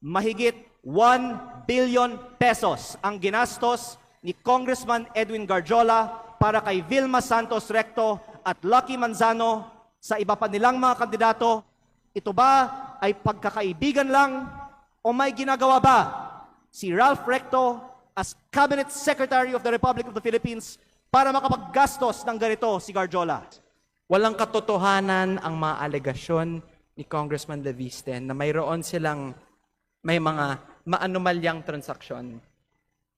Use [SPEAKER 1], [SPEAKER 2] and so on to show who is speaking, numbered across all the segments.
[SPEAKER 1] mahigit 1 billion pesos ang ginastos ni Congressman Edwin Garjola para kay Vilma Santos Recto at Lucky Manzano sa iba pa nilang mga kandidato. Ito ba ay pagkakaibigan lang o may ginagawa ba si Ralph Recto as Cabinet Secretary of the Republic of the Philippines para makapaggastos ng ganito si Garjola?
[SPEAKER 2] Walang katotohanan ang mga alegasyon ni Congressman Leviste na mayroon silang may mga maanumalyang transaksyon.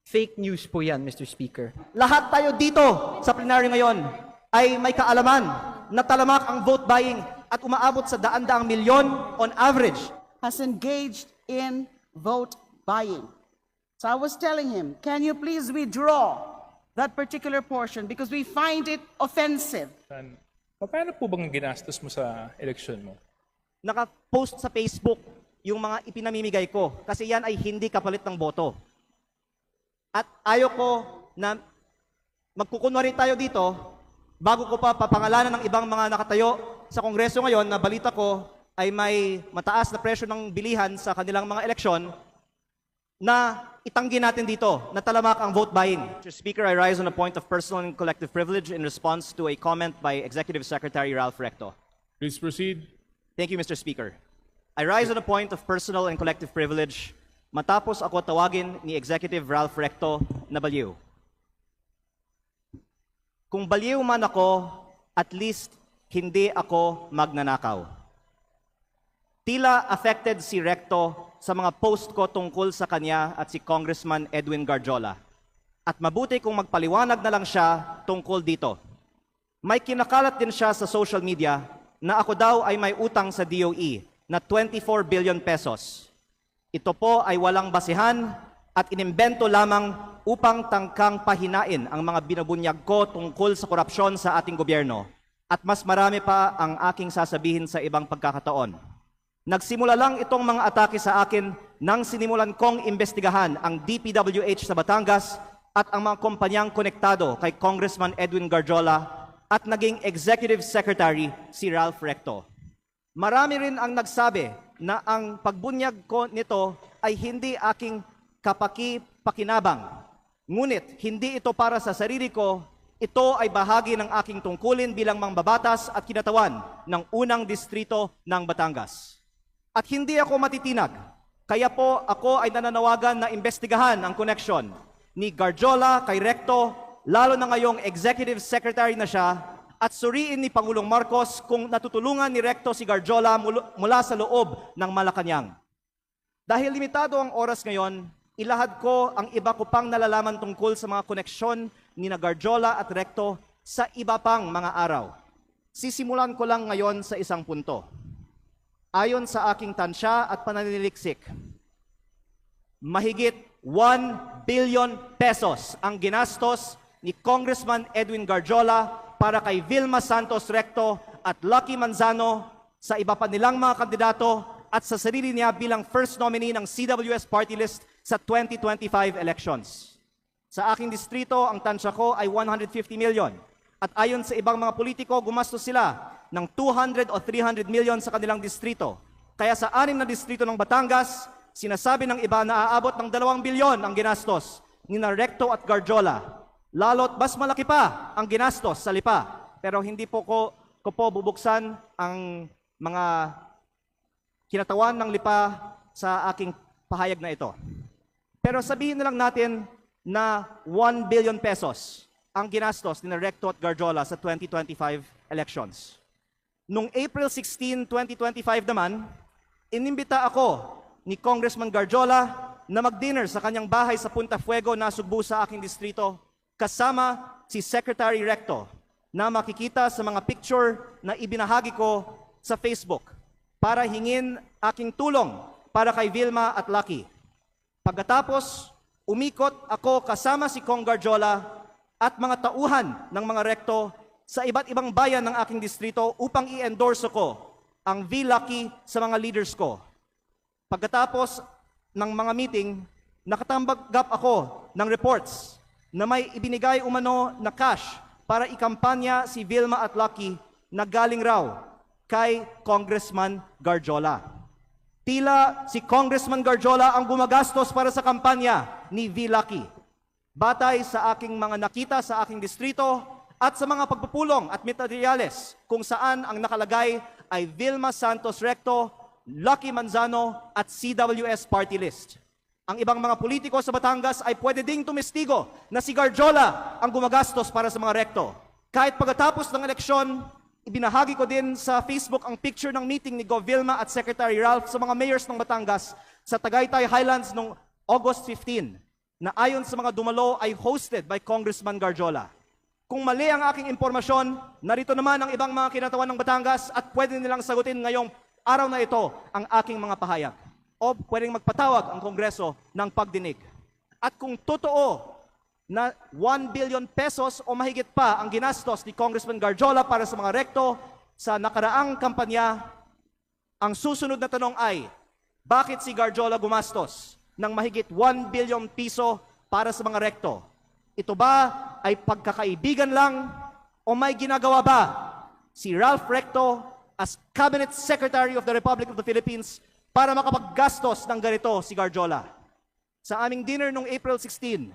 [SPEAKER 2] Fake news po yan, Mr. Speaker.
[SPEAKER 1] Lahat tayo dito sa plenaryo ngayon ay may kaalaman na talamak ang vote buying at umaabot sa daan-daang milyon on average.
[SPEAKER 3] Has engaged in vote buying. So I was telling him, can you please withdraw that particular portion because we find it offensive.
[SPEAKER 4] Paano po bang ginastos mo sa eleksyon mo?
[SPEAKER 1] Naka-post sa Facebook yung mga ipinamimigay ko kasi yan ay hindi kapalit ng boto. At ayoko na magkukunwari tayo dito bago ko pa papangalanan ng ibang mga nakatayo sa Kongreso ngayon na balita ko ay may mataas na presyo ng bilihan sa kanilang mga eleksyon na itanggi natin dito, na talamak ang vote buying. Mr. Speaker, I rise on a point of personal and collective privilege in response to a comment by Executive Secretary Ralph Recto.
[SPEAKER 4] Please proceed.
[SPEAKER 1] Thank you, Mr. Speaker. I rise on a point of personal and collective privilege matapos ako tawagin ni Executive Ralph Recto na baliw. Kung baliw man ako, at least hindi ako magnanakaw. Tila affected si Recto sa mga post ko tungkol sa kanya at si Congressman Edwin Garjola. At mabuti kung magpaliwanag na lang siya tungkol dito. May kinakalat din siya sa social media na ako daw ay may utang sa DOE na 24 billion pesos. Ito po ay walang basihan at inimbento lamang upang tangkang pahinain ang mga binabunyag ko tungkol sa korupsyon sa ating gobyerno. At mas marami pa ang aking sasabihin sa ibang pagkakataon. Nagsimula lang itong mga atake sa akin nang sinimulan kong imbestigahan ang DPWH sa Batangas at ang mga kumpanyang konektado kay Congressman Edwin Garjola at naging Executive Secretary si Ralph Recto. Marami rin ang nagsabi na ang pagbunyag ko nito ay hindi aking kapaki-pakinabang. Ngunit hindi ito para sa sarili ko, ito ay bahagi ng aking tungkulin bilang mangbabatas at kinatawan ng unang distrito ng Batangas. At hindi ako matitinag, kaya po ako ay nananawagan na imbestigahan ang koneksyon ni Garjola kay Recto, lalo na ngayong Executive Secretary na siya, at suriin ni Pangulong Marcos kung natutulungan ni Recto si Garjola mula sa loob ng Malacanang. Dahil limitado ang oras ngayon, ilahad ko ang iba ko pang nalalaman tungkol sa mga koneksyon ni Garjola at Recto sa iba pang mga araw. Sisimulan ko lang ngayon sa isang punto. Ayon sa aking tansya at pananiliksik, mahigit 1 billion pesos ang ginastos ni Congressman Edwin Garjola para kay Vilma Santos Recto at Lucky Manzano sa iba pa nilang mga kandidato at sa sarili niya bilang first nominee ng CWS party list sa 2025 elections. Sa aking distrito, ang tansya ko ay 150 million. At ayon sa ibang mga politiko, gumastos sila ng 200 o 300 million sa kanilang distrito. Kaya sa 6 na distrito ng Batangas, sinasabi ng iba na aabot ng 2 bilyon ang ginastos ni Recto at Garjola. Lalo't mas malaki pa ang ginastos sa Lipa. Pero hindi po ko bubuksan ang mga kinatawan ng Lipa sa aking pahayag na ito. Pero sabihin na lang natin na 1 billion pesos ang ginastos ni Recto at Garjola sa 2025 elections. Noong April 16, 2025 naman, inimbita ako ni Congressman Garjola na mag-dinner sa kanyang bahay sa Punta Fuego na Sugbo sa aking distrito kasama si Secretary Recto na makikita sa mga picture na ibinahagi ko sa Facebook para hingin aking tulong para kay Vilma at Lucky. Pagkatapos, umikot ako kasama si Cong Garjola at mga tauhan ng mga Recto sa iba't ibang bayan ng aking distrito upang i-endorse ko ang V-Lucky sa mga leaders ko. Pagkatapos ng mga meeting, nakatanggap ako ng reports na may ibinigay umano na cash para ikampanya si Vilma at Lucky na galing raw kay Congressman Garjola. Tila si Congressman Garjola ang gumagastos para sa kampanya ni V. Lucky. Batay sa aking mga nakita sa aking distrito at sa mga pagpupulong at materyales kung saan ang nakalagay ay Vilma Santos Recto, Lucky Manzano at CWS party list. Ang ibang mga politiko sa Batangas ay pwede ding tumestigo na si Garjola ang gumagastos para sa mga Recto. Kahit pagkatapos ng eleksyon, ibinahagi ko din sa Facebook ang picture ng meeting ni Gov. Vilma at Secretary Ralph sa mga mayors ng Batangas sa Tagaytay Highlands noong August 15 na ayon sa mga dumalo ay hosted by Congressman Garjola. Kung mali ang aking impormasyon, narito naman ang ibang mga kinatawan ng Batangas at pwede nilang sagutin ngayong araw na ito ang aking mga pahayag. O pwedeng magpatawag ang Kongreso ng pagdinig. At kung totoo na 1 billion pesos o mahigit pa ang ginastos ni Congressman Garjola para sa mga Recto sa nakaraang kampanya, ang susunod na tanong ay, bakit si Garjola gumastos ng mahigit 1 billion piso para sa mga Recto? Ito ba ay pagkakaibigan lang o may ginagawa ba si Ralph Recto as Cabinet Secretary of the Republic of the Philippines para makapaggastos ng ganito si Garjola? Sa aming dinner noong April 16,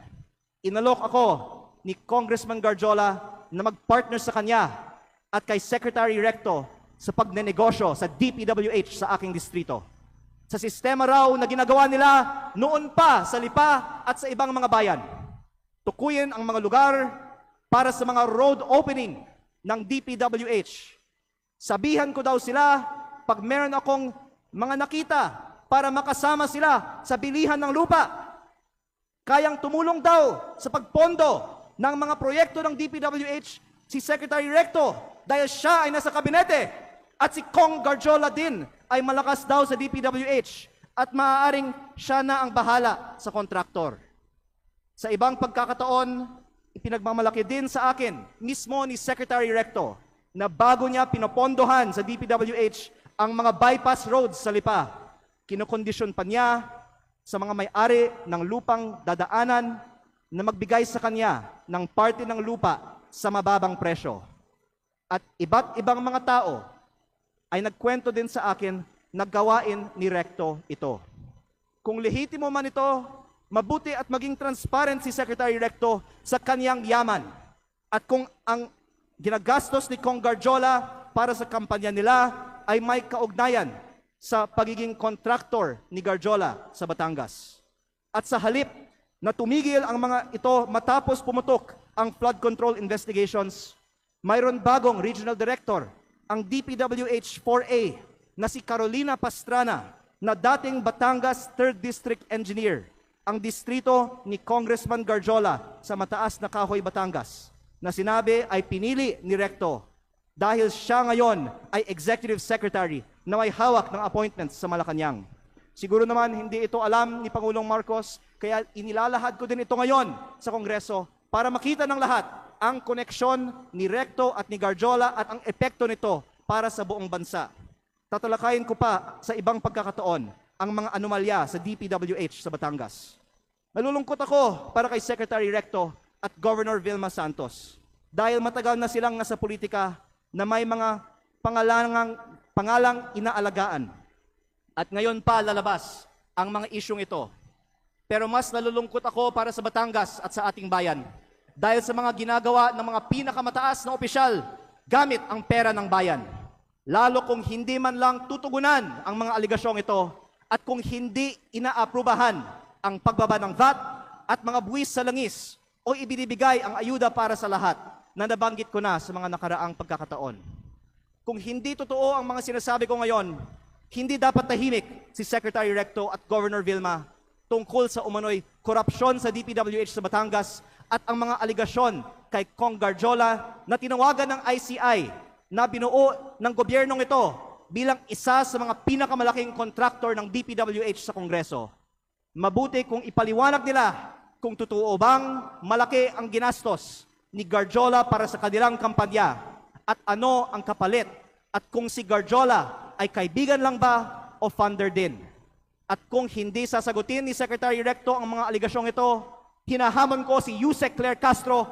[SPEAKER 1] inalok ako ni Congressman Garjola na magpartner sa kanya at kay Secretary Recto sa pagnenegosyo sa DPWH sa aking distrito. Sa sistema raw na ginagawa nila noon pa sa Lipa at sa ibang mga bayan. Tukuyin ang mga lugar para sa mga road opening ng DPWH. Sabihan ko daw sila pag meron akong mga nakita para makasama sila sa bilihan ng lupa. Kayang tumulong daw sa pagpondo ng mga proyekto ng DPWH si Secretary Recto dahil siya ay nasa kabinete at si Cong Garjola din ay malakas daw sa DPWH at maaaring siya na ang bahala sa kontraktor. Sa ibang pagkakataon, ipinagmamalaki din sa akin mismo ni Secretary Recto na bago niya pinopondohan sa DPWH ang mga bypass roads sa Lipa, kinokondisyon pa niya sa mga may-ari ng lupang dadaanan na magbigay sa kanya ng parte ng lupa sa mababang presyo. At iba't ibang mga tao ay nagkwento din sa akin na gawain ni Recto ito. Kung lehitimo man ito, mabuti at maging transparent si Secretary Recto sa kanyang yaman. At kung ang ginagastos ni Cong Garjola para sa kampanya nila ay may kaugnayan sa pagiging kontraktor ni Garjola sa Batangas. At sa halip na tumigil ang mga ito matapos pumutok ang flood control investigations, mayroon bagong regional director, ang DPWH 4A na si Carolina Pastrana na dating Batangas 3rd District Engineer, ang distrito ni Congressman Garjola sa Mataas na Kahoy, Batangas, na sinabi ay pinili ni Recto dahil siya ngayon ay Executive Secretary na may hawak ng appointments sa Malacanang. Siguro naman hindi ito alam ni Pangulong Marcos, kaya inilalahad ko din ito ngayon sa Kongreso para makita ng lahat ang koneksyon ni Recto at ni Garjola at ang epekto nito para sa buong bansa. Tatalakayin ko pa sa ibang pagkakataon ang mga anomalya sa DPWH sa Batangas. Nalulungkot ako para kay Secretary Recto at Governor Vilma Santos dahil matagal na silang nasa politika na may mga pangalang inaalagaan. At ngayon pa lalabas ang mga isyong ito. Pero mas nalulungkot ako para sa Batangas at sa ating bayan dahil sa mga ginagawa ng mga pinakamataas na opisyal gamit ang pera ng bayan. Lalo kung hindi man lang tutugunan ang mga aligasyong ito at kung hindi inaaprubahan ang pagbaba ng VAT at mga buwis sa langis o ibinibigay ang ayuda para sa lahat na nabanggit ko na sa mga nakaraang pagkakataon. Kung hindi totoo ang mga sinasabi ko ngayon, hindi dapat tahimik si Secretary Recto at Governor Vilma tungkol sa umano'y korupsyon sa DPWH sa Batangas at ang mga aligasyon kay Cong Garjola na tinawagan ng ICI na binuo ng gobyernong ito bilang isa sa mga pinakamalaking kontraktor ng DPWH sa Kongreso. Mabuti kung ipaliwanag nila kung totoo bang malaki ang ginastos ni Garjola para sa kanilang kampanya at ano ang kapalit at kung si Garjola ay kaibigan lang ba o funder din. At kung hindi sasagutin ni Secretary Recto ang mga aligasyong ito, hinahamon ko si Yusek Claire Castro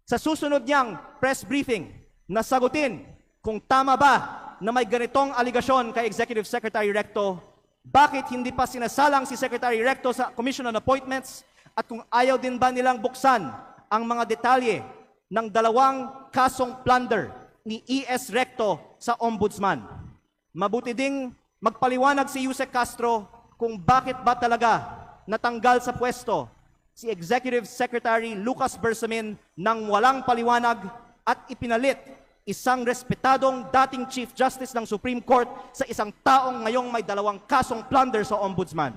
[SPEAKER 1] sa susunod niyang press briefing na sagutin kung tama ba na may ganitong aligasyon kay Executive Secretary Recto Bakit hindi pa sinasalang si Secretary Recto sa Commission on Appointments at kung ayaw din ba nilang buksan ang mga detalye ng 2 kasong plunder ni E.S. Recto sa Ombudsman? Mabuti ding magpaliwanag si Yusek Castro kung bakit ba talaga natanggal sa pwesto si Executive Secretary Lucas Bersamin nang walang paliwanag at ipinalit isang respetadong dating Chief Justice ng Supreme Court sa isang taong ngayong may 2 kasong plunder sa Ombudsman.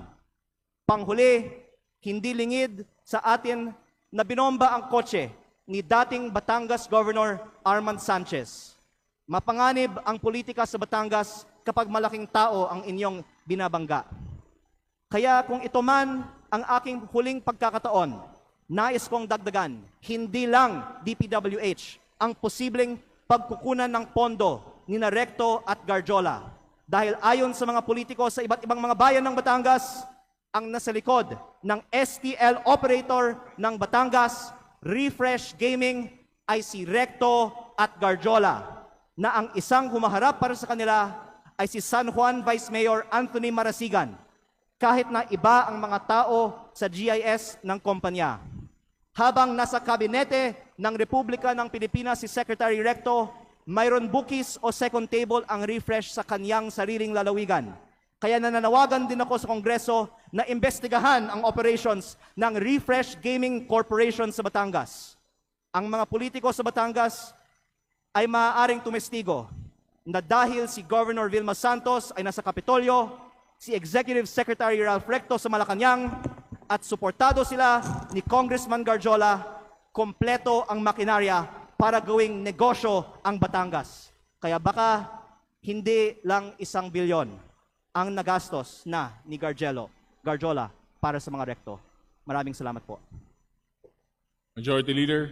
[SPEAKER 1] Panghuli, hindi lingid sa atin na binomba ang kotse ni dating Batangas Governor Armand Sanchez. Mapanganib ang politika sa Batangas kapag malaking tao ang inyong binabangga. Kaya kung ito man ang aking huling pagkakataon, nais kong dagdagan, hindi lang DPWH ang posibleng pagkukunan ng pondo ni Recto at Garjola. Dahil ayon sa mga politiko sa iba't ibang mga bayan ng Batangas, ang nasa likod ng STL operator ng Batangas, Refresh Gaming, ay si Recto at Garjola, na ang isang humaharap para sa kanila ay si San Juan Vice Mayor Anthony Marasigan, kahit na iba ang mga tao sa GIS ng kumpanya. Habang nasa kabinete ng Republika ng Pilipinas si Secretary Recto, mayroon bukis o second table ang Refresh sa kanyang sariling lalawigan. Kaya nananawagan din ako sa Kongreso na imbestigahan ang operations ng Refresh Gaming Corporation sa Batangas. Ang mga politiko sa Batangas ay maaaring tumestigo na dahil si Governor Vilma Santos ay nasa Kapitolyo, si Executive Secretary Ralph Recto sa Malacanang, at suportado sila ni Congressman Garjola, kompleto ang makinarya para gawing negosyo ang Batangas. Kaya baka hindi lang 1 bilyon ang nagastos na ni Garjola para sa mga Recto. Maraming salamat po.
[SPEAKER 5] Majority Leader.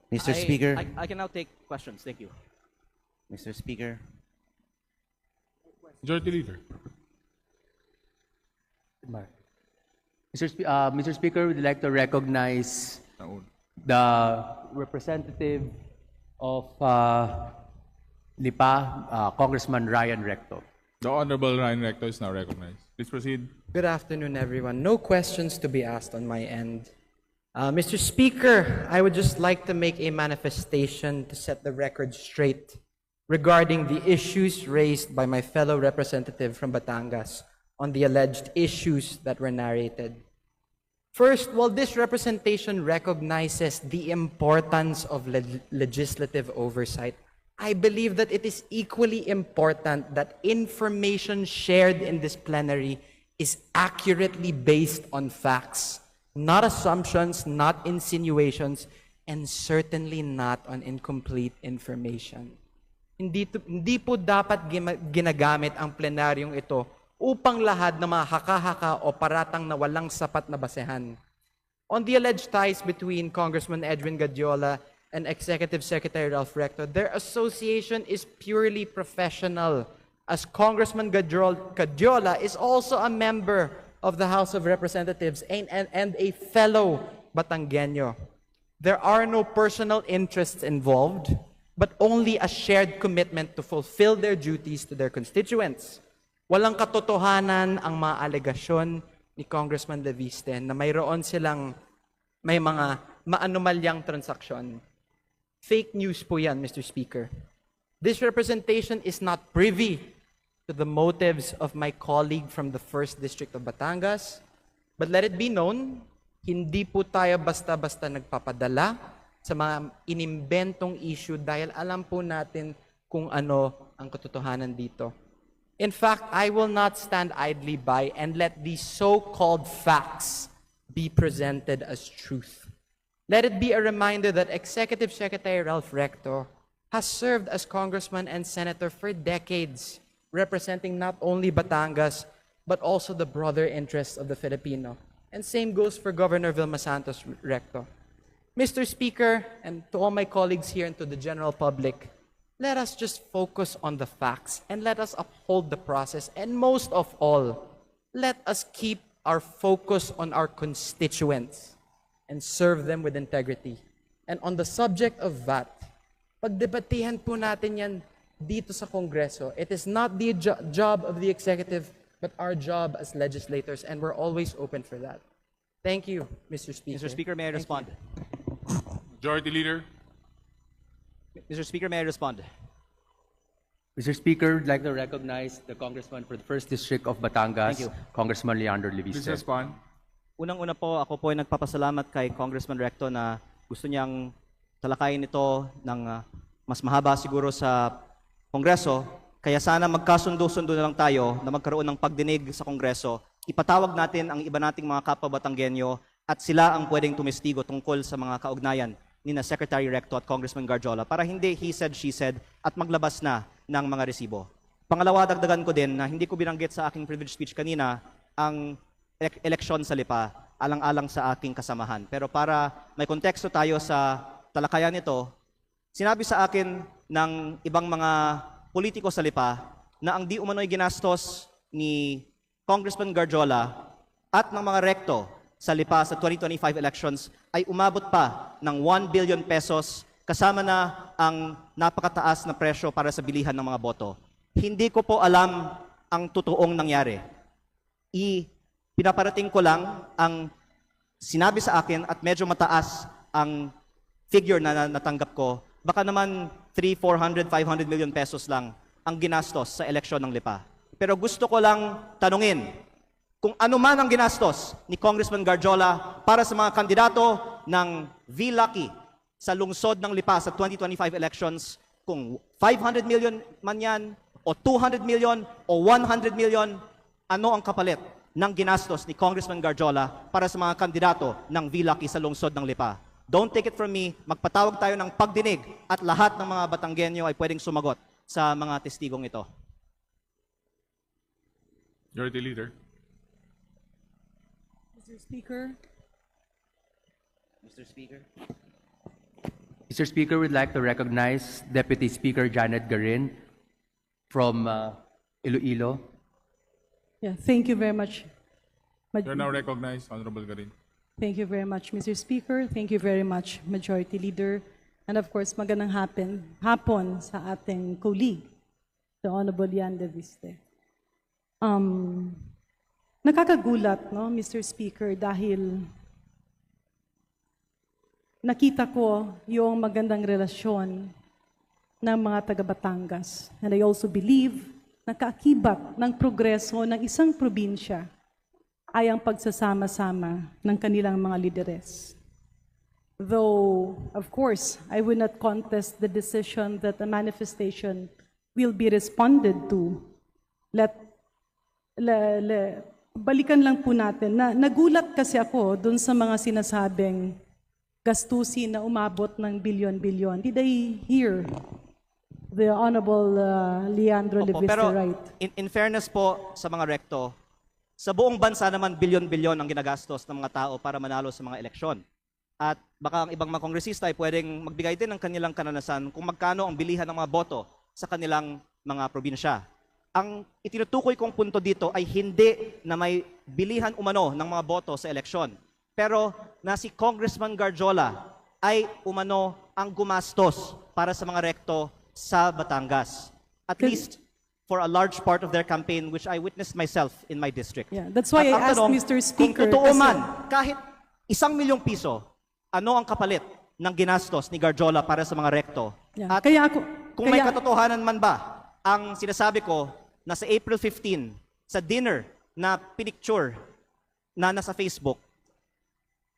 [SPEAKER 6] Mr. Speaker,
[SPEAKER 1] I can now take questions. Thank you.
[SPEAKER 6] Mr. Speaker,
[SPEAKER 5] Majority Leader.
[SPEAKER 7] Mr. Speaker, we'd like to recognize the representative of Lipa, Congressman Ryan Recto.
[SPEAKER 5] The Honorable Ryan Recto is now recognized. Please proceed.
[SPEAKER 2] Good afternoon, everyone. No questions to be asked on my end. Mr. Speaker, I would just like to make a manifestation to set the record straight regarding the issues raised by my fellow representative from Batangas on the alleged issues that were narrated. First, while this representation recognizes the importance of legislative oversight, I believe that it is equally important that information shared in this plenary is accurately based on facts, not assumptions, not insinuations, and certainly not on incomplete information. Hindi po dapat ginagamit ang plenaryong ito upang lahat na mga haka-haka o paratang na walang sapat na basehan. On the alleged ties between Congressman Edwin Gadiola and Executive Secretary Ralph Recto, their association is purely professional, as Congressman Gadiola is also a member of the House of Representatives and a fellow Batangueño. There are no personal interests involved, but only a shared commitment to fulfill their duties to their constituents. Walang katotohanan ang mga alegasyon ni Congressman Leviste na mayroon silang may mga maanumalyang transaksyon. Fake news po yan, Mr. Speaker. This representation is not privy to the motives of my colleague from the 1st District of Batangas, but let it be known, hindi po tayo basta-basta nagpapadala sa mga inimbentong issue dahil alam po natin kung ano ang katotohanan dito. In fact, I will not stand idly by and let these so-called facts be presented as truth. Let it be a reminder that Executive Secretary Ralph Recto has served as congressman and senator for decades, representing not only Batangas, but also the broader interests of the Filipino. And same goes for Governor Vilma Santos Recto. Mr. Speaker, and to all my colleagues here and to the general public, let us just focus on the facts and let us uphold the process. And most of all, let us keep our focus on our constituents and serve them with integrity. And on the subject of VAT, pagdebatehan po natin yan dito sa Kongreso. It is not the job of the executive, but our job as legislators, and we're always open for that. Thank you, Mr. Speaker.
[SPEAKER 1] Mr. Speaker, may I respond?
[SPEAKER 5] Majority Leader.
[SPEAKER 1] Mr. Speaker, may I respond?
[SPEAKER 7] Mr. Speaker, I'd like to recognize the Congressman for the 1st District of Batangas,
[SPEAKER 1] Thank you.
[SPEAKER 7] Congressman Leandro
[SPEAKER 5] Please
[SPEAKER 7] Leviste.
[SPEAKER 5] respond.
[SPEAKER 1] Unang-una po, ako po ay nagpapasalamat kay Congressman Recto na gusto niyang talakayin ito ng mas mahaba siguro sa Kongreso. Kaya sana magkasundo-sundo na lang tayo na magkaroon ng pagdinig sa Kongreso. Ipatawag natin ang iba nating mga kapwa Batanggenyo at sila ang pwedeng tumestigo tungkol sa mga kaugnayan ni na Secretary Recto at Congressman Garjola para hindi he said, she said at maglabas na ng mga resibo. Pangalawa, dagdagan ko din na hindi ko binanggit sa aking privilege speech kanina ang eleksyon sa Lipa, alang-alang sa aking kasamahan. Pero para may konteksto tayo sa talakayan nito, sinabi sa akin ng ibang mga politiko sa Lipa na ang di umano'y ginastos ni Congressman Garjola at ng mga Recto sa Lipa sa 2025 elections ay umabot pa ng 1 billion pesos kasama na ang napakataas na presyo para sa bilihan ng mga boto. Hindi ko po alam ang totoong nangyari. Pinaparating ko lang ang sinabi sa akin at medyo mataas ang figure na natanggap ko. Baka naman 300, 400, 500 million pesos lang ang ginastos sa eleksyon ng Lipa. Pero gusto ko lang tanungin kung ano man ang ginastos ni Congressman Garjola para sa mga kandidato ng V-Lucky sa lungsod ng Lipa sa 2025 elections, kung 500 million man yan, o 200 million, o 100 million, ano ang kapalit ng ginastos ni Congressman Garjola para sa mga kandidato ng V-Lucky sa lungsod ng Lipa? Don't take it from me, magpatawag tayo ng pagdinig at lahat ng mga Batanggenyo ay pwedeng sumagot sa mga testigong ito.
[SPEAKER 5] Majority Leader.
[SPEAKER 8] Mr. Speaker,
[SPEAKER 6] Mr. Speaker.
[SPEAKER 7] Mr. Speaker, we'd like to recognize Deputy Speaker Janet Garin from Iloilo.
[SPEAKER 8] yeah, thank you very much.
[SPEAKER 5] You're now recognized, Honorable Garin.
[SPEAKER 8] Thank you very much, Mr. Speaker. Thank you very much, Majority Leader. And of course, magandang hapon sa ating colleague, the Honorable Leandro Leviste. Nakakagulat, no, Mr. Speaker, dahil nakita ko yung magandang relasyon ng mga taga-Batangas. And I also believe na kaakibat ng progreso ng isang probinsya ay ang pagsasama-sama ng kanilang mga lideres. Though, of course, I will not contest the decision that a manifestation will be responded to. Balikan lang po natin na nagulat kasi ako dun sa mga sinasabing gastusin na umabot ng bilyon-bilyon. Did I hear the Honorable Leandro
[SPEAKER 1] Opo,
[SPEAKER 8] Leviste
[SPEAKER 1] pero
[SPEAKER 8] right?
[SPEAKER 1] in fairness po sa mga Recto, sa buong bansa naman bilyon-bilyon ang ginagastos ng mga tao para manalo sa mga eleksyon. At baka ang ibang mga kongresista ay pwedeng magbigay din ng kanilang kananasan kung magkano ang bilihan ng mga boto sa kanilang mga probinsya. Ang itinutukoy kong punto dito ay hindi na may bilihan umano ng mga boto sa eleksyon. Pero na si Congressman Garjola ay umano ang gumastos para sa mga Recto sa Batangas. At least for a large part of their campaign, which I witnessed myself in my district.
[SPEAKER 8] Yeah, that's why
[SPEAKER 1] At
[SPEAKER 8] I
[SPEAKER 1] ang
[SPEAKER 8] asked
[SPEAKER 1] tanong,
[SPEAKER 8] Mr. Speaker.
[SPEAKER 1] kung totoo
[SPEAKER 8] kasi-
[SPEAKER 1] man, kahit 1 milyong piso, ano ang kapalit ng ginastos ni Garjola para sa mga Recto?
[SPEAKER 8] Yeah,
[SPEAKER 1] At
[SPEAKER 8] kaya ako,
[SPEAKER 1] kung may katotohanan man ba, ang sinasabi ko na sa April 15, sa dinner na pinicture na nasa Facebook,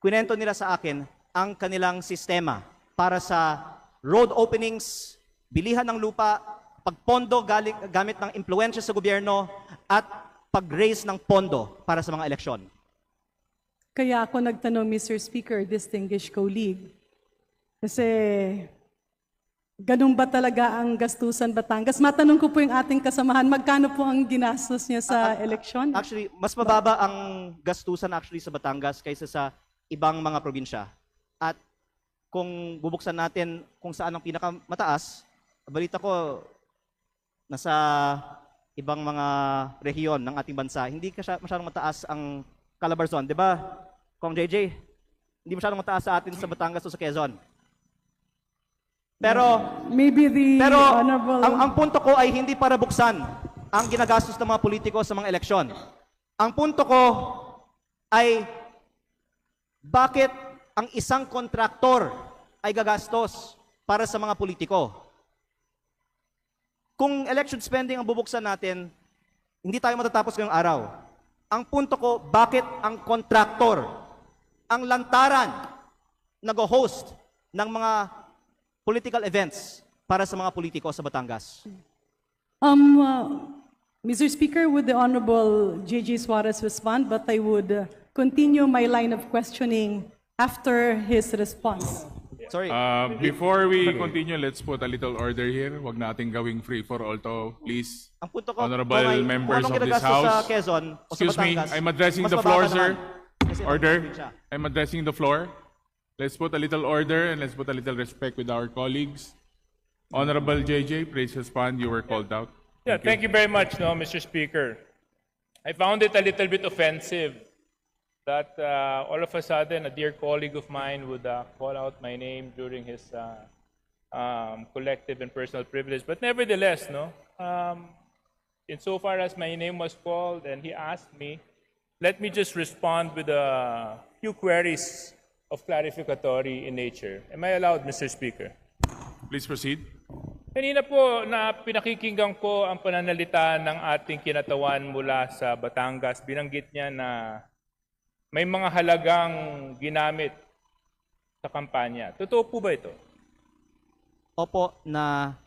[SPEAKER 1] kwento nila sa akin ang kanilang sistema para sa road openings, bilihan ng lupa, pagpondo gamit ng impluensya sa gobyerno, at pag-raise ng pondo para sa mga eleksyon.
[SPEAKER 8] Kaya ako nagtanong, Mr. Speaker, distinguished colleague, kasi ganun ba talaga ang gastusan Batangas? Matanong ko po yung ating kasamahan, magkano po ang ginastos niya sa eleksyon?
[SPEAKER 1] Actually, mas mababa ang gastusan actually sa Batangas kaysa sa ibang mga probinsya. At kung bubuksan natin kung saan ang pinakamataas, balita ko nasa ibang mga rehiyon ng ating bansa, hindi masyadong mataas ang Calabarzon, di ba? Kong JJ, hindi masyadong mataas sa atin sa Batangas o sa Quezon. Pero
[SPEAKER 8] Maybe the
[SPEAKER 1] Pero
[SPEAKER 8] Honorable...
[SPEAKER 1] ang punto ko ay hindi para buksan ang ginagastos ng mga politiko sa mga eleksyon. Ang punto ko ay bakit ang isang kontraktor ay gagastos para sa mga politiko? Kung election spending ang bubuksan natin, hindi tayo matatapos ngayong araw. Ang punto ko, bakit ang kontraktor, ang lantaran, nag-host ng mga political events para sa mga politiko sa Batangas?
[SPEAKER 8] Mr. Speaker, would the Honorable J.J. Suarez respond? But I would continue my line of questioning after his response.
[SPEAKER 1] Sorry.
[SPEAKER 5] Before we continue, let's put a little order here. Huwag nating gawing free for all to, please.
[SPEAKER 1] Ang punto ko,
[SPEAKER 5] Honorable
[SPEAKER 1] kung
[SPEAKER 5] members
[SPEAKER 1] anong
[SPEAKER 5] of this
[SPEAKER 1] ginagastos sa
[SPEAKER 5] House.
[SPEAKER 1] Quezon o sa
[SPEAKER 5] Excuse me,
[SPEAKER 1] Batangas,
[SPEAKER 5] I'm addressing
[SPEAKER 1] mas
[SPEAKER 5] the
[SPEAKER 1] mababa
[SPEAKER 5] floor,
[SPEAKER 1] naman.
[SPEAKER 5] sir.
[SPEAKER 1] Kasi
[SPEAKER 5] Order.
[SPEAKER 1] probinsya.
[SPEAKER 5] I'm addressing the floor. Let's put a little order and let's put a little respect with our colleagues. Honorable JJ, please respond. You were called out.
[SPEAKER 4] Yeah, thank you very much, no, Mr. Speaker. I found it a little bit offensive that all of a sudden a dear colleague of mine would call out my name during his collective and personal privilege. But nevertheless, no, insofar as my name was called and he asked me, let me just respond with a few queries of clarificatory in nature. Am I allowed, Mr. Speaker?
[SPEAKER 5] Please proceed.
[SPEAKER 4] Kanina po na pinakikinggan ko ang pananalita ng ating kinatawan mula sa Batangas. Binanggit niya na may mga halagang ginamit sa kampanya. Totoo po ba ito?
[SPEAKER 1] Opo, na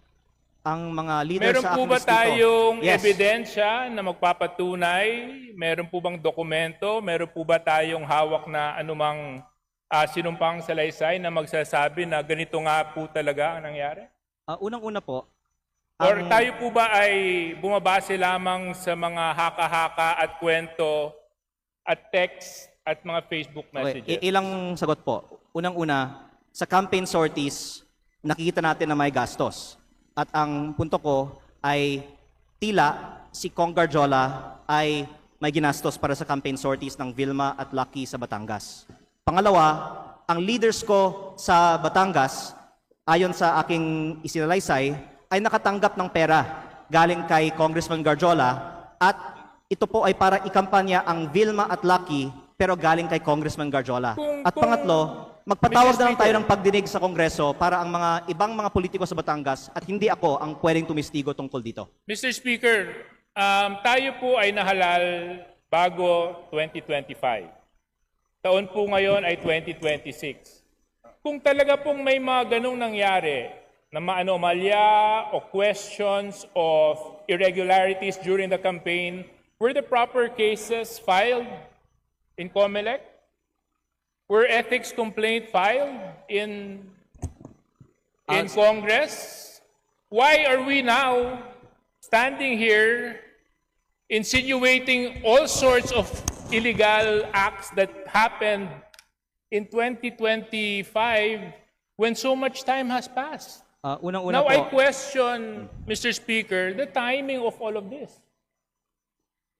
[SPEAKER 1] ang mga leader
[SPEAKER 4] Meron
[SPEAKER 1] sa
[SPEAKER 4] po ba
[SPEAKER 1] activists dito-
[SPEAKER 4] tayong
[SPEAKER 1] Yes.
[SPEAKER 4] ebidensya na magpapatunay? Meron po bang dokumento? Meron po ba tayong hawak na anumang sinumpang salaysay na magsasabi na ganito nga po talaga ang nangyari?
[SPEAKER 1] Unang-una po,
[SPEAKER 4] Or tayo po ba ay bumabase lamang sa mga haka-haka at kwento at text at mga Facebook
[SPEAKER 1] okay,
[SPEAKER 4] messages?
[SPEAKER 1] ilang sagot po. Unang-una, sa campaign sorties, nakikita natin na may gastos. At ang punto ko ay tila si Kong Garjola ay may ginastos para sa campaign sorties ng Vilma at Lucky sa Batangas. Pangalawa, ang leaders ko sa Batangas, ayon sa aking isinalaysay, ay nakatanggap ng pera galing kay Congressman Garjola at ito po ay para ikampanya ang Vilma at Lucky pero galing kay Congressman Garjola. At pangatlo, magpatawag na lang tayo ng pagdinig sa Kongreso para ang mga ibang mga politiko sa Batangas at hindi ako ang pwedeng tumistigo tungkol dito.
[SPEAKER 4] Mr. Speaker, tayo po ay nahalal bago 2025. Taon po ngayon ay 2026. Kung talaga pong may mga ganong nangyari na maanomalya o questions of irregularities during the campaign, were the proper cases filed in COMELEC? Were ethics complaint filed in Congress? Why are we now standing here insinuating all sorts of illegal acts that happened in 2025 when so much time has passed?
[SPEAKER 1] Unang-una
[SPEAKER 4] Now
[SPEAKER 1] po,
[SPEAKER 4] I question, Mr. Speaker, the timing of all of this.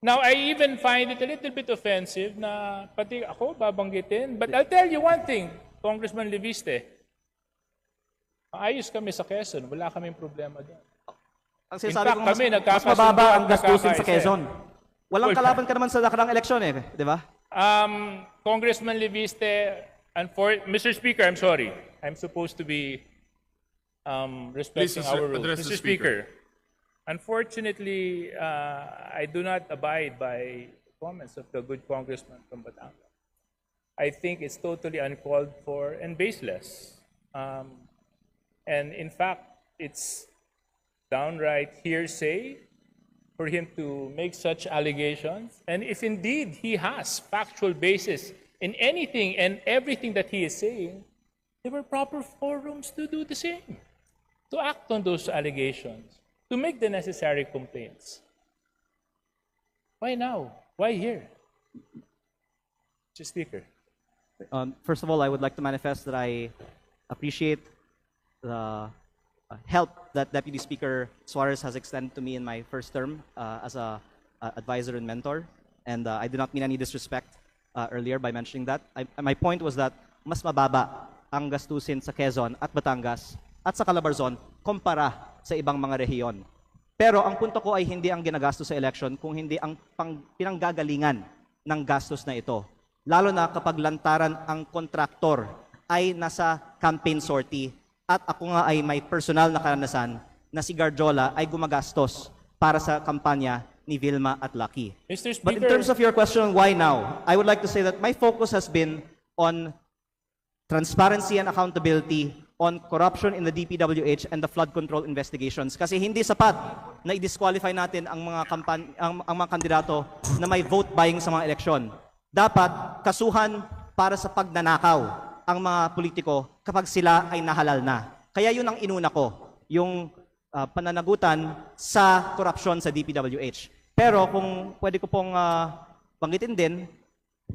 [SPEAKER 4] Now I even find it a little bit offensive na pati ako babanggitin. But I'll tell you one thing, Congressman Leviste, maayos kami sa Quezon, wala kaming problema doon.
[SPEAKER 1] ang
[SPEAKER 4] In
[SPEAKER 1] sinasabi
[SPEAKER 4] fact,
[SPEAKER 1] ko
[SPEAKER 4] kami
[SPEAKER 1] mas
[SPEAKER 4] nagkakasundo
[SPEAKER 1] mababa
[SPEAKER 4] at
[SPEAKER 1] ang gastusin sa
[SPEAKER 4] nagkakaisa.
[SPEAKER 1] Quezon. Walang
[SPEAKER 4] Well,
[SPEAKER 1] kalaban ka naman sa nakarang eleksyon eh, di ba?
[SPEAKER 4] Congressman Leviste, Mr. Speaker, I'm sorry. I'm supposed to be respecting
[SPEAKER 5] Please
[SPEAKER 4] our rules.
[SPEAKER 5] address the
[SPEAKER 4] Mr. Speaker, unfortunately, I do not abide by comments of the good congressman from Batangas. I think it's totally uncalled for and baseless. And in fact, it's downright hearsay for him to make such allegations. And if indeed he has factual basis in anything and everything that he is saying, there were proper forums to do the same, to act on those allegations, to make the necessary complaints. Why now? Why here? Mr. Speaker.
[SPEAKER 1] First of all, I would like to manifest that I appreciate the help that Deputy Speaker Suarez has extended to me in my first term as a advisor and mentor. And I did not mean any disrespect earlier by mentioning that. My point was that mas mababa ang gastusin sa Quezon at Batangas at sa Calabarzon kumpara sa ibang mga rehiyon. Pero ang punto ko ay hindi ang ginagastos sa election kung hindi ang pinanggagalingan ng gastos na ito. Lalo na kapag lantaran ang kontraktor ay nasa campaign sortie at ako nga ay may personal na karanasan na si Garjola ay gumagastos para sa kampanya ni Vilma at Lucky.
[SPEAKER 4] Mr.
[SPEAKER 1] But in
[SPEAKER 4] Speaker,
[SPEAKER 1] terms of your question, why now? I would like to say that my focus has been on transparency and accountability on corruption in the DPWH and the flood control investigations. Kasi hindi sapat na i-disqualify natin ang mga ang mga kandidato na may vote buying sa mga eleksyon. Dapat kasuhan para sa pagnanakaw ang mga politiko kapag sila ay nahalal na. Kaya yun ang inuna ko, yung pananagutan sa korupsyon sa DPWH. Pero kung pwede ko pong banggitin din,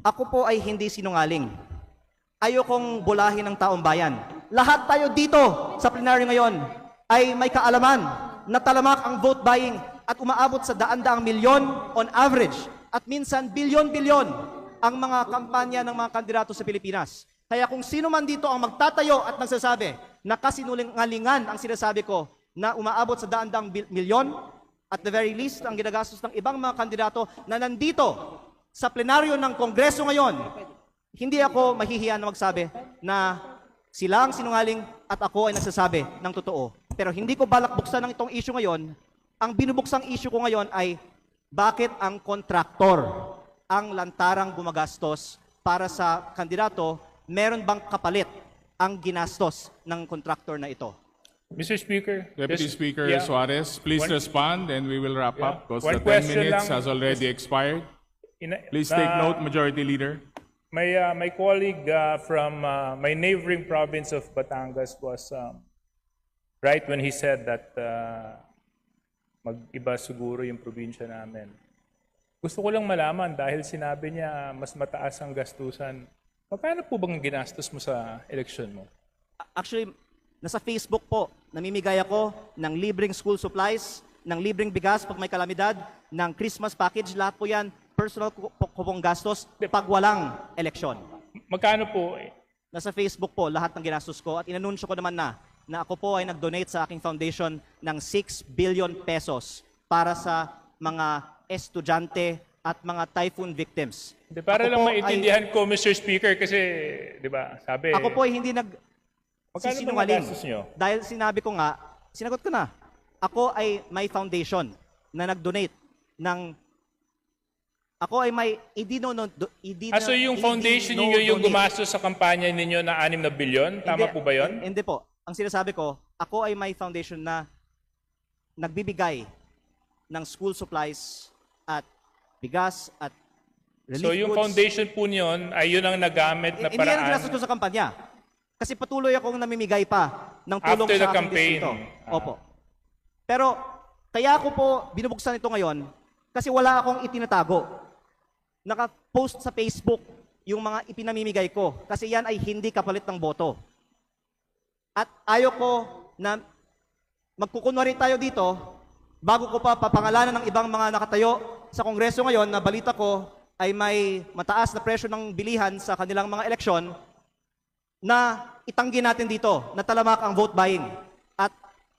[SPEAKER 1] ako po ay hindi sinungaling. Ayokong bulahin ng taong bayan. Lahat tayo dito sa plenaryo ngayon ay may kaalaman na talamak ang vote buying at umaabot sa daan-daang milyon on average at minsan bilyon-bilyon ang mga kampanya ng mga kandidato sa Pilipinas. Kaya kung sino man dito ang magtatayo at nagsasabi na kasinungalingan ang sinasabi ko na umaabot sa daan-daang milyon, at the very least ang ginagastos ng ibang mga kandidato na nandito sa plenaryo ng Kongreso ngayon, hindi ako mahihiya na magsabi na sila ang sinungaling at ako ay nagsasabi ng totoo. Pero hindi ko balak buksan ng itong issue ngayon. Ang binubuksang issue ko ngayon ay bakit ang kontraktor ang lantarang gumagastos para sa kandidato, meron bang kapalit ang ginastos ng kontraktor na ito?
[SPEAKER 4] Mr. Speaker.
[SPEAKER 5] Deputy
[SPEAKER 4] just-
[SPEAKER 5] Speaker
[SPEAKER 4] yeah.
[SPEAKER 5] Suarez, please
[SPEAKER 4] One-
[SPEAKER 5] respond and we will wrap
[SPEAKER 4] Yeah.
[SPEAKER 5] up because
[SPEAKER 4] One
[SPEAKER 5] the 10
[SPEAKER 4] question
[SPEAKER 5] minutes
[SPEAKER 4] lang.
[SPEAKER 5] has already expired. Please take note, Majority Leader.
[SPEAKER 4] My colleague from my neighboring province of Batangas was right when he said that mag-iba siguro yung probinsya namin. Gusto ko lang malaman dahil sinabi niya mas mataas ang gastusan. Magkano po bang ginastos mo sa election mo?
[SPEAKER 1] Actually, nasa Facebook po, namimigay ako ng libreng school supplies, ng libreng bigas pag may kalamidad, ng Christmas package, lahat po yan, personal ko pong gastos pag walang eleksyon.
[SPEAKER 4] Magkano po?
[SPEAKER 1] Nasa Facebook po, lahat ng ginastos ko at inanunsyo ko naman na ako po ay nag-donate sa aking foundation ng 6 billion pesos para sa mga estudyante at mga typhoon victims.
[SPEAKER 4] Di, para
[SPEAKER 1] Ako
[SPEAKER 4] lang
[SPEAKER 1] po
[SPEAKER 4] maintindihan ko, Mr. Speaker, kasi, di ba, sabi...
[SPEAKER 1] Ako po ay hindi
[SPEAKER 4] Magkano ba
[SPEAKER 1] sisinungaling.
[SPEAKER 4] nagastos nyo?
[SPEAKER 1] Dahil sinabi ko nga, sinagot ko na, ako ay may foundation na nag-donate ng... Ako ay may...
[SPEAKER 4] So yung foundation niyo yung gumastos sa kampanya ninyo na 6 na bilyon? Tama po ba yun?
[SPEAKER 1] Hindi po. Ang sinasabi ko, ako ay may foundation na nagbibigay ng school supplies at bigas at relief
[SPEAKER 4] So yung
[SPEAKER 1] goods.
[SPEAKER 4] foundation po niyon ay yun ang nagamit na
[SPEAKER 1] Hindi yan ang
[SPEAKER 4] paraan
[SPEAKER 1] ginastos ko sa kampanya. Kasi patuloy akong namimigay pa ng tulong
[SPEAKER 4] after the
[SPEAKER 1] sa aking
[SPEAKER 4] campaign.
[SPEAKER 1] distrito. Opo. Pero kaya ako po binubuksan ito ngayon kasi wala akong itinatago. Naka-post sa Facebook yung mga ipinamimigay ko kasi yan ay hindi kapalit ng boto. At ayoko na magkukunwari tayo dito bago ko pa papangalanan ng ibang mga nakatayo sa Kongreso ngayon na balita ko ay may mataas na presyo ng bilihan sa kanilang mga eleksyon na itanggi natin dito na talamak ang vote buying at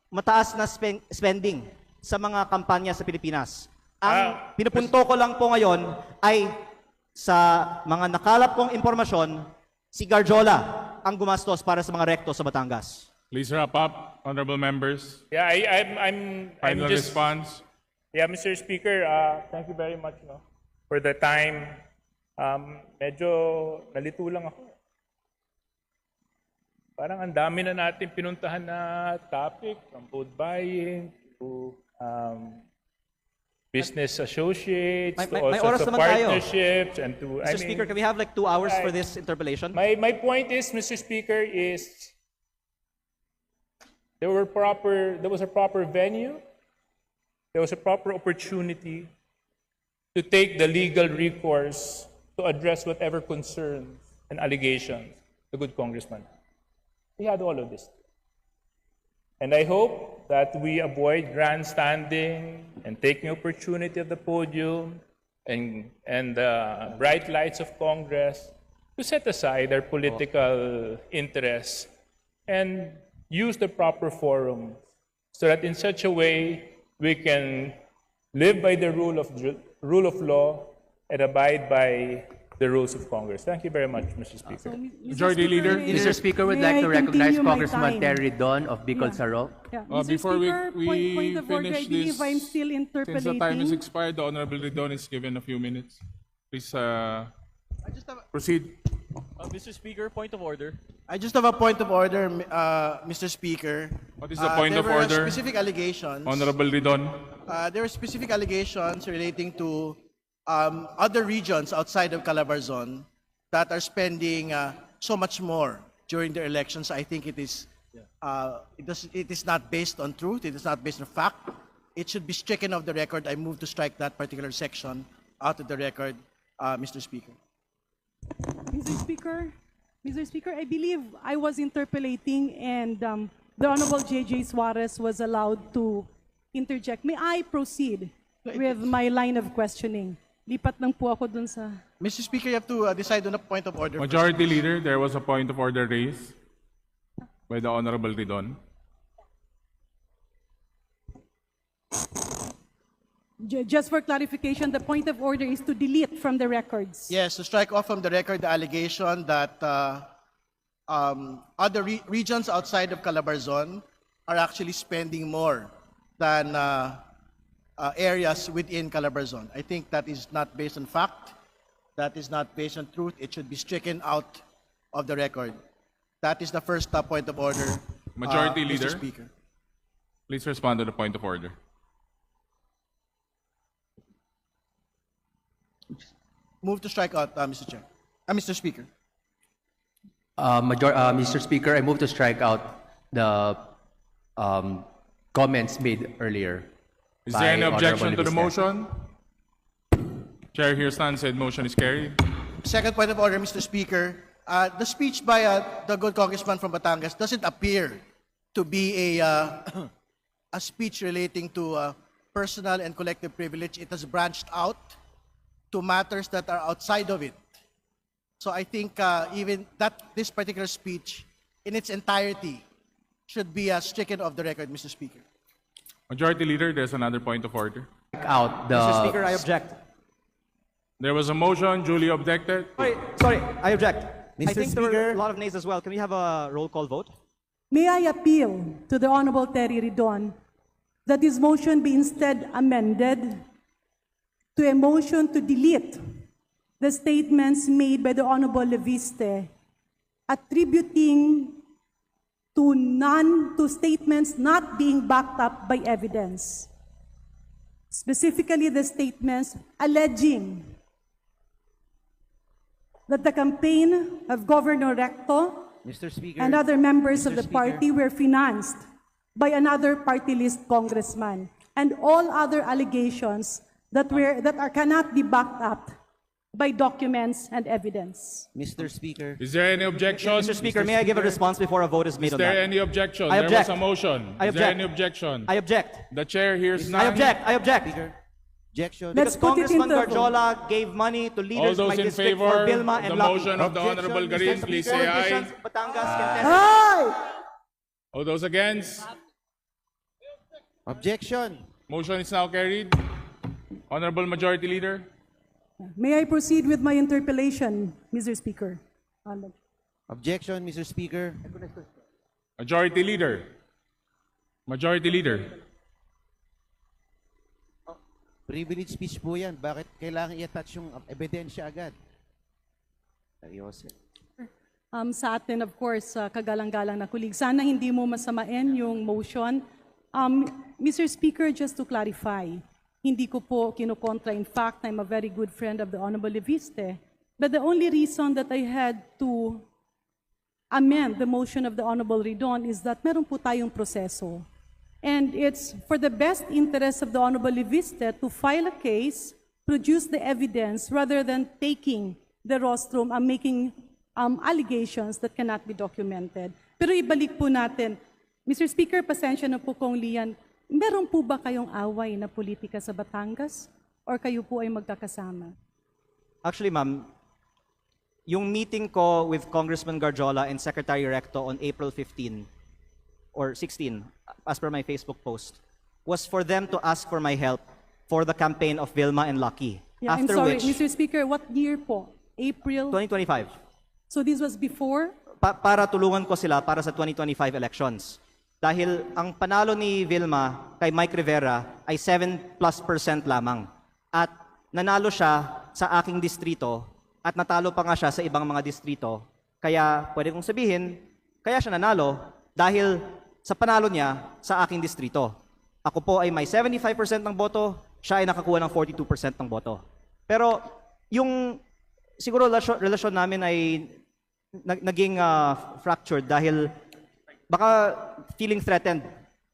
[SPEAKER 1] mataas na spending sa mga kampanya sa Pilipinas. Ang pinupunto ko lang po ngayon ay sa mga nakalap kong impormasyon, si Garjola ang gumastos para sa mga rekto sa Batangas.
[SPEAKER 5] Please wrap up, honorable members.
[SPEAKER 4] Yeah, I'm
[SPEAKER 5] Final
[SPEAKER 4] just...
[SPEAKER 5] response.
[SPEAKER 4] Yeah, Mr. Speaker, thank you very much for the time. Medyo nalito lang ako. Parang ang dami na natin pinuntahan na topic, from vote buying to business associates, to
[SPEAKER 1] May
[SPEAKER 4] also
[SPEAKER 1] oras
[SPEAKER 4] to
[SPEAKER 1] naman tayo.
[SPEAKER 4] partnerships, and to...
[SPEAKER 1] Mr. Speaker, can we have like 2 hours for this interpellation?
[SPEAKER 4] My point is, Mr. Speaker, is there was a proper venue, there was a proper opportunity to take the legal recourse to address whatever concerns and allegations the good congressman. We had all of this. And I hope that we avoid grandstanding and taking opportunity of the podium and the bright lights of Congress to set aside our political interests and use the proper forum so that in such a way we can live by the rule of law and abide by the rules of Congress. Thank you very much, Mr. Speaker.
[SPEAKER 5] Majority Leader.
[SPEAKER 7] Mr. Speaker, would
[SPEAKER 8] may
[SPEAKER 7] like to
[SPEAKER 8] I
[SPEAKER 7] recognize
[SPEAKER 8] continue my
[SPEAKER 7] Congressman
[SPEAKER 8] time?
[SPEAKER 7] Terry Don of Bicol Sarok.
[SPEAKER 8] Yeah.
[SPEAKER 5] Before
[SPEAKER 8] Mr.
[SPEAKER 5] we
[SPEAKER 8] Speaker, point of order. I
[SPEAKER 5] finish
[SPEAKER 8] believe
[SPEAKER 5] this,
[SPEAKER 8] I'm still
[SPEAKER 5] since the time is
[SPEAKER 8] interpolating.
[SPEAKER 5] expired, the Honorable Ridon is given a few minutes. Please proceed.
[SPEAKER 6] Mr. Speaker, point of order.
[SPEAKER 9] I just have a point of order, Mr. Speaker.
[SPEAKER 5] What is the point
[SPEAKER 9] there
[SPEAKER 5] of
[SPEAKER 9] were
[SPEAKER 5] order?
[SPEAKER 9] Specific allegations.
[SPEAKER 5] Honorable Ridon.
[SPEAKER 9] There were specific allegations relating to other regions outside of Calabarzon that are spending so much more during their elections. I think it is not based on truth. It is not based on fact. It should be stricken off the record. I move to strike that particular section out of the record, Mr. Speaker.
[SPEAKER 8] Mr. Speaker, I believe I was interpolating and the Honorable J.J. Suarez was allowed to interject. May I proceed with my line of questioning? Lipat lang po ako dun sa...
[SPEAKER 9] Mr. Speaker, you have to decide on a point of order.
[SPEAKER 5] Majority Leader, there was a point of order raised by the Honorable Ridon.
[SPEAKER 8] Just for clarification, the point of order is to delete from the records.
[SPEAKER 9] Yes, to strike off from the record the allegation that other regions outside of Calabarzon are actually spending more than areas within Calabarzon. I think that is not based on fact. That is not based on truth. It should be stricken out of the record. That is the first point of order,
[SPEAKER 5] Majority Leader.
[SPEAKER 9] Mr. Speaker.
[SPEAKER 5] Please respond to the point of order.
[SPEAKER 9] Move to strike out, Mr. Speaker.
[SPEAKER 7] Mr. Speaker, I move to strike out the comments made earlier.
[SPEAKER 5] Is
[SPEAKER 7] by
[SPEAKER 5] there any
[SPEAKER 7] Honorable
[SPEAKER 5] objection to the
[SPEAKER 7] Leviste.
[SPEAKER 5] motion? Chair here stands said motion is carried.
[SPEAKER 9] Second point of order, Mr. Speaker. The speech by the good congressman from Batangas doesn't appear to be a speech relating to personal and collective privilege. It has branched out to matters that are outside of it. So I think even this particular speech in its entirety should be stricken off the record, Mr. Speaker.
[SPEAKER 5] Majority Leader, there's another point of order.
[SPEAKER 7] Out the
[SPEAKER 1] Mr. Speaker, I object.
[SPEAKER 5] There was a motion, duly objected.
[SPEAKER 1] Sorry, I object. I
[SPEAKER 6] Mr.
[SPEAKER 1] think there were
[SPEAKER 6] Speaker.
[SPEAKER 1] a lot of nays as well. Can we have a roll call vote?
[SPEAKER 8] May I appeal to the Honorable Terry Ridon that this motion be instead amended to a motion to delete the statements made by the Honorable Leviste attributing to statements not being backed up by evidence. Specifically, the statements alleging that the campaign of Governor Recto
[SPEAKER 6] Mr. Speaker.
[SPEAKER 8] and other members of
[SPEAKER 6] Mr.
[SPEAKER 8] the
[SPEAKER 6] Speaker.
[SPEAKER 8] party were financed by another party list congressman, and all other allegations that cannot be backed up by documents and evidence.
[SPEAKER 6] Mr. Speaker.
[SPEAKER 5] Is there any objection?
[SPEAKER 1] Mr. Speaker, may I give a response before a vote is made
[SPEAKER 5] Is
[SPEAKER 1] on
[SPEAKER 5] there
[SPEAKER 1] that?
[SPEAKER 5] any objection?
[SPEAKER 1] I
[SPEAKER 5] There was
[SPEAKER 1] object.
[SPEAKER 5] a motion.
[SPEAKER 1] I
[SPEAKER 5] Is there
[SPEAKER 1] object.
[SPEAKER 5] any objection?
[SPEAKER 1] I object.
[SPEAKER 5] The chair hears
[SPEAKER 1] I
[SPEAKER 5] none.
[SPEAKER 1] object. I object.
[SPEAKER 6] Speaker. Objection.
[SPEAKER 8] Let's
[SPEAKER 1] Because
[SPEAKER 8] put it
[SPEAKER 1] Congressman
[SPEAKER 8] into a vote.
[SPEAKER 1] Garjola gave money to
[SPEAKER 5] All
[SPEAKER 1] leaders of my
[SPEAKER 5] those in
[SPEAKER 1] district
[SPEAKER 5] favor
[SPEAKER 1] for
[SPEAKER 5] of
[SPEAKER 1] Bilma and
[SPEAKER 5] the
[SPEAKER 1] Lucky.
[SPEAKER 5] motion of the Honorable Garin, please say aye.
[SPEAKER 1] Politicians, Batangas can testify.
[SPEAKER 8] Aye!
[SPEAKER 5] All those against?
[SPEAKER 6] Objection.
[SPEAKER 5] Motion is now carried. Honorable Majority Leader.
[SPEAKER 8] May I proceed with my interpellation, Mr. Speaker?
[SPEAKER 6] Objection, Mr. Speaker.
[SPEAKER 5] Majority Leader. Majority Leader.
[SPEAKER 6] Privilege speech po yan. Bakit kailangan i-attach yung ebidensya agad? Seryoso.
[SPEAKER 8] Sa atin, of course, kagalang-galang na kulig. Sana hindi mo masamain yung motion. Mr. Speaker, just to clarify, hindi ko po kinukontra. In fact, I'm a very good friend of the Honorable Leviste. But the only reason that I had to amend the motion of the Honorable Ridon is that meron po tayong proseso. And it's for the best interest of the Honorable Leviste to file a case, produce the evidence, rather than taking the rostrum and making allegations that cannot be documented. Pero ibalik po natin. Mr. Speaker, pasensya na po kung Lian, meron po ba kayong away na politika sa Batangas? Or kayo po ay magkakasama?
[SPEAKER 1] Actually, ma'am, yung meeting ko with Congressman Garjola and Secretary Recto on April 15, or 16, as per my Facebook post, was for them to ask for my help for the campaign of Vilma and Lucky.
[SPEAKER 8] Yeah, I'm
[SPEAKER 1] After
[SPEAKER 8] sorry,
[SPEAKER 1] which,
[SPEAKER 8] Mr. Speaker, what year po? April?
[SPEAKER 1] 2025,
[SPEAKER 8] So this was before?
[SPEAKER 1] para tulungan ko sila para sa 2025 elections. Dahil ang panalo ni Vilma kay Mike Rivera ay 7+% lamang. At nanalo siya sa aking distrito at natalo pa nga siya sa ibang mga distrito. Kaya pwede kong sabihin, kaya siya nanalo dahil sa panalo niya sa aking distrito. Ako po ay may 75% ng boto, siya ay nakakuha ng 42% ng boto. Pero yung siguro relasyon namin ay naging fractured dahil baka feeling threatened.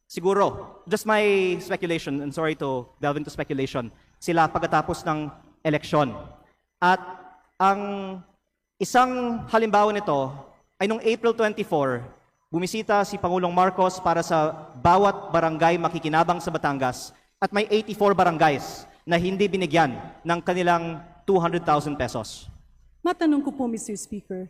[SPEAKER 1] Siguro, just my speculation, and sorry to delve into speculation, sila pagkatapos ng eleksyon. At ang isang halimbawa nito ay noong April 24, bumisita si Pangulong Marcos para sa bawat barangay makikinabang sa Batangas at may 84 barangays na hindi binigyan ng kanilang 200,000 pesos.
[SPEAKER 8] Matanong ko po, Mr. Speaker,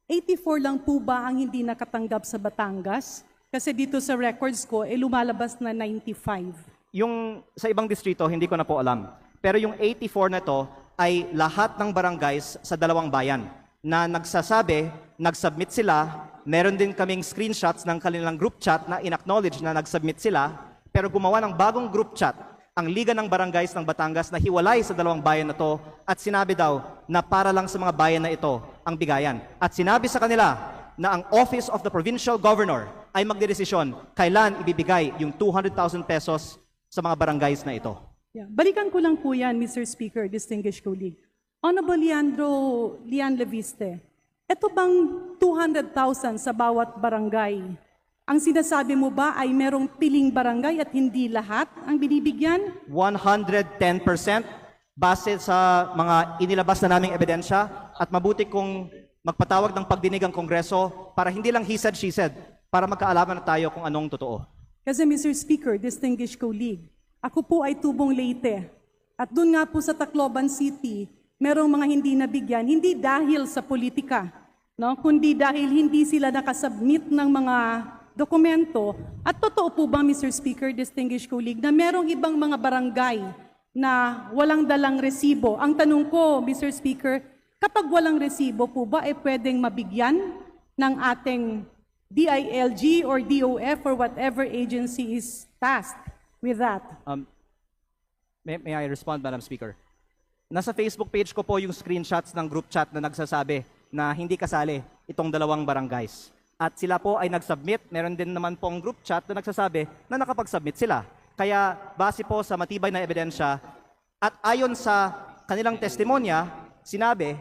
[SPEAKER 8] 84 lang po ba ang hindi nakatanggap sa Batangas? Kasi dito sa records ko, lumalabas na 95.
[SPEAKER 1] Yung sa ibang distrito, hindi ko na po alam. Pero yung 84 na to ay lahat ng barangays sa dalawang bayan na nagsasabi, nag-submit sila, meron din kaming screenshots ng kanilang group chat na in-acknowledge na nag-submit sila, pero gumawa ng bagong group chat ang Liga ng Barangays ng Batangas na hiwalay sa dalawang bayan na to at sinabi daw na para lang sa mga bayan na ito ang bigayan. At sinabi sa kanila na ang Office of the Provincial Governor ay magdedesisyon kailan ibibigay yung 200,000 pesos sa mga barangays na ito.
[SPEAKER 8] Yeah. Balikan ko lang po yan, Mr. Speaker, distinguished colleague. Honorable Lian Leviste, ito bang 200,000 sa bawat barangay? Ang sinasabi mo ba ay merong piling barangay at hindi lahat ang binibigyan?
[SPEAKER 1] 110% base sa mga inilabas na naming ebidensya at mabuti kung magpatawag ng pagdinig ang Kongreso para hindi lang he said, she said, para magkaalaman na tayo kung anong totoo.
[SPEAKER 8] Kasi Mr. Speaker, distinguished colleague, ako po ay tubong Leyte. At doon nga po sa Tacloban City, merong mga hindi nabigyan, hindi dahil sa politika, no? Kundi dahil hindi sila nakasubmit ng mga dokumento. At totoo po ba, Mr. Speaker, distinguished colleague, na merong ibang mga barangay na walang dalang resibo? Ang tanong ko, Mr. Speaker, kapag walang resibo po ba, pwedeng mabigyan ng ating DILG or DOF or whatever agency is tasked with that?
[SPEAKER 1] May I respond, Madam Speaker? Nasa Facebook page ko po yung screenshots ng group chat na nagsasabi na hindi kasali itong dalawang barangays. At sila po ay nag-submit. Meron din naman pong group chat na nagsasabi na nakapag-submit sila. Kaya base po sa matibay na ebidensya at ayon sa kanilang testimonya, sinabi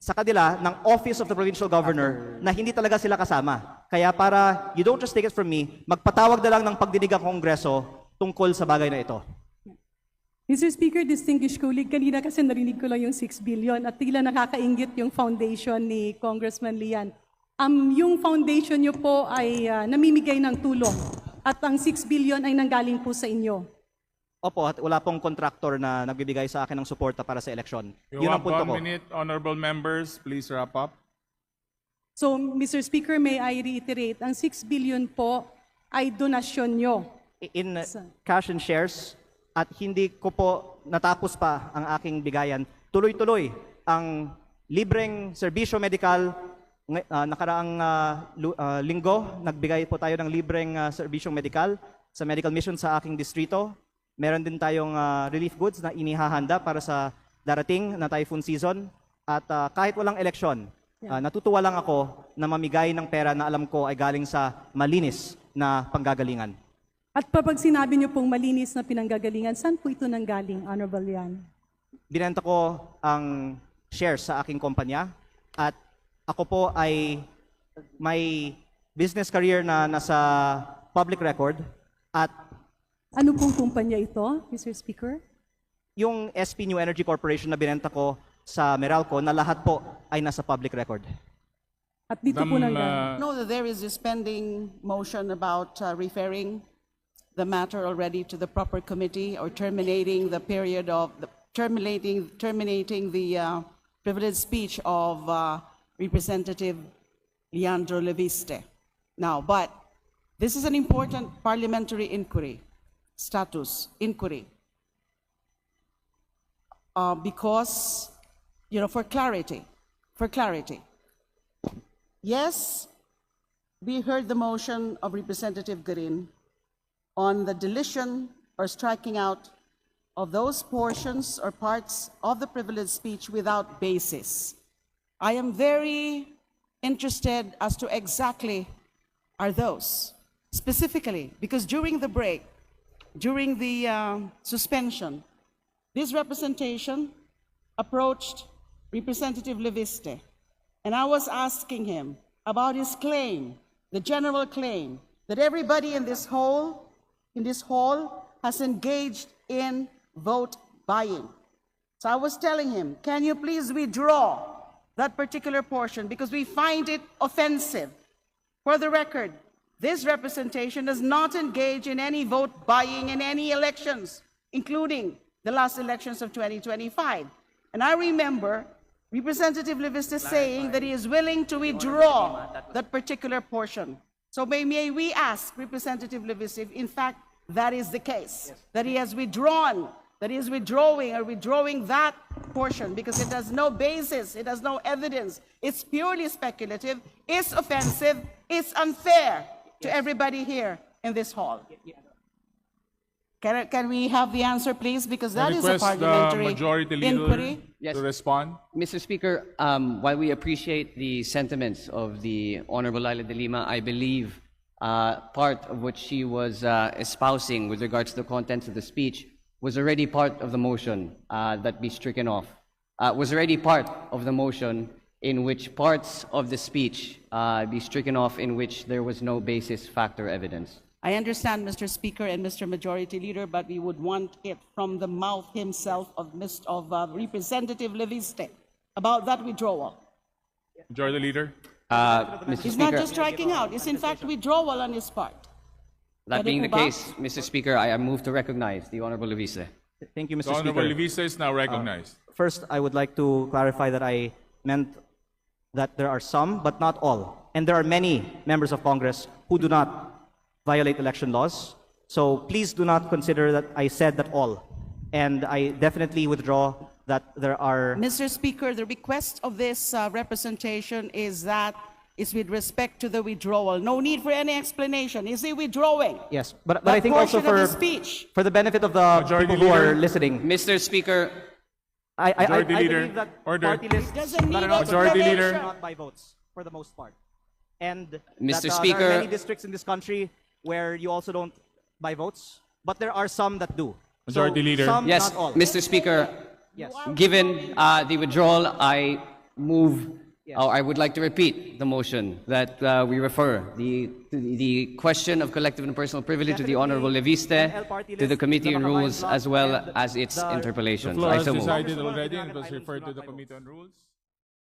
[SPEAKER 1] sa kanila ng Office of the Provincial Governor na hindi talaga sila kasama. Kaya para you don't just take it from me, magpatawag na lang ng pagdinig ang Kongreso tungkol sa bagay na ito.
[SPEAKER 8] Mr. Speaker, distinguished colleague, kanina kasi narinig ko lang yung 6 billion at tila nakakaingit yung foundation ni Congressman Lian. Yung foundation niyo po ay namimigay ng tulong at ang 6 billion ay nanggaling po sa inyo.
[SPEAKER 1] Opo, at wala pong contractor na nagbibigay sa akin ng suporta para sa eleksyon.
[SPEAKER 5] You
[SPEAKER 1] Yun ang
[SPEAKER 5] have
[SPEAKER 1] punto
[SPEAKER 5] 1
[SPEAKER 1] ko.
[SPEAKER 5] minute, honorable members. Please wrap up.
[SPEAKER 8] So, Mr. Speaker, may I reiterate, ang 6 billion po ay donasyon nyo.
[SPEAKER 1] In cash and shares at hindi ko po natapos pa ang aking bigayan. Tuloy-tuloy ang libreng serbisyo medikal. Nakaraang linggo, nagbigay po tayo ng libreng serbisyong medikal sa medical mission sa aking distrito. Meron din tayong relief goods na inihahanda para sa darating na typhoon season. At kahit walang eleksyon, natutuwa lang ako na mamigay ng pera na alam ko ay galing sa malinis na panggagalingan.
[SPEAKER 8] At pag sinabi niyo pong malinis na pinanggagalingan, saan po ito nanggaling, Honorable Lian?
[SPEAKER 1] Binenta ko ang shares sa aking kumpanya at ako po ay may business career na nasa public record at
[SPEAKER 8] Ano pong kumpanya ito, Mr. Speaker?
[SPEAKER 1] yung SP New Energy Corporation na binenta ko sa Meralco na lahat po ay nasa public record.
[SPEAKER 8] At dito po nanggaling.
[SPEAKER 3] Know that there is a pending motion about referring the matter already to the proper committee or terminating the period of terminating the privileged speech of Representative Leandro Leviste. Now, but This is an important parliamentary inquiry, status inquiry, because, you know, for clarity. Yes, we heard the motion of Representative Garin on the deletion or striking out of those portions or parts of the privileged speech without basis. I am very interested as to exactly are those, specifically, because during the break, during the suspension, this representation approached Representative Leviste, and I was asking him about his claim, the general claim, that everybody in this hall has engaged in vote buying. So I was telling him, can you please withdraw that particular portion because we find it offensive. For the record, this representation does not engage in any vote buying in any elections, including the last elections of 2025. And I remember Representative Leviste saying that he is willing to withdraw that particular portion. So may we ask Representative Leviste if in fact that is the case, that he has withdrawn, that he is withdrawing that portion because it has no basis, it has no evidence, it's purely speculative, it's offensive, it's unfair to everybody here in this hall. Can we have the answer, please? Because that is a
[SPEAKER 5] request the
[SPEAKER 3] parliamentary
[SPEAKER 5] Majority Leader
[SPEAKER 3] inquiry.
[SPEAKER 5] to respond.
[SPEAKER 10] Mr. Speaker, while we appreciate the sentiments of the Honorable Laila de Lima, I believe part of what she was espousing with regards to the contents of the speech was already part of the motion that be stricken off. Was already part of the motion in which parts of the speech be stricken off in which there was no basis, fact, or evidence.
[SPEAKER 3] I understand, Mr. Speaker and Mr. Majority Leader, but we would want it from the mouth himself of Representative Leviste about that withdrawal.
[SPEAKER 5] Majority Leader.
[SPEAKER 10] Mr.
[SPEAKER 3] It's
[SPEAKER 10] Speaker,
[SPEAKER 3] not just striking out, it's in fact withdrawal on his part.
[SPEAKER 10] that being the
[SPEAKER 3] Pwede po ba?
[SPEAKER 10] case, Mr. Speaker, I move to recognize the Honorable Leviste.
[SPEAKER 1] Thank you,
[SPEAKER 5] The
[SPEAKER 1] Mr.
[SPEAKER 5] Honorable
[SPEAKER 1] Speaker.
[SPEAKER 5] Leviste is now recognized.
[SPEAKER 1] First, I would like to clarify that I meant that there are some, but not all. And there are many members of Congress who do not violate election laws. So please do not consider that I said that all. And I definitely withdraw that there are...
[SPEAKER 3] Mr. Speaker, the request of this representation is that it's with respect to the withdrawal. No need for any explanation. Is he withdrawing?
[SPEAKER 1] Yes, but
[SPEAKER 3] That
[SPEAKER 1] I think also
[SPEAKER 3] portion of the speech.
[SPEAKER 1] for the benefit of the
[SPEAKER 5] Majority
[SPEAKER 1] people who are
[SPEAKER 5] Leader.
[SPEAKER 1] listening,
[SPEAKER 10] Mr. Speaker,
[SPEAKER 1] I
[SPEAKER 5] Majority Leader,
[SPEAKER 1] believe that
[SPEAKER 5] order.
[SPEAKER 1] party lists
[SPEAKER 3] Doesn't need
[SPEAKER 1] that are not
[SPEAKER 5] Majority Leader.
[SPEAKER 3] explanation.
[SPEAKER 1] not by votes for the most part. And
[SPEAKER 10] Mr.
[SPEAKER 1] that,
[SPEAKER 10] Speaker.
[SPEAKER 1] there are many districts in this country where you also don't buy votes, but there are some that do.
[SPEAKER 5] Majority Leader.
[SPEAKER 1] Some,
[SPEAKER 10] yes,
[SPEAKER 1] not all.
[SPEAKER 10] Mr. Speaker,
[SPEAKER 1] Yes.
[SPEAKER 10] given the withdrawal, I move, or I would like to repeat the motion that we refer the question of collective and personal privilege to the Honorable Leviste, to the Committee on Rules, as well as its interpolation.
[SPEAKER 5] The floor
[SPEAKER 10] I
[SPEAKER 5] has
[SPEAKER 10] so move.
[SPEAKER 5] decided already and was referred to the Committee on Rules.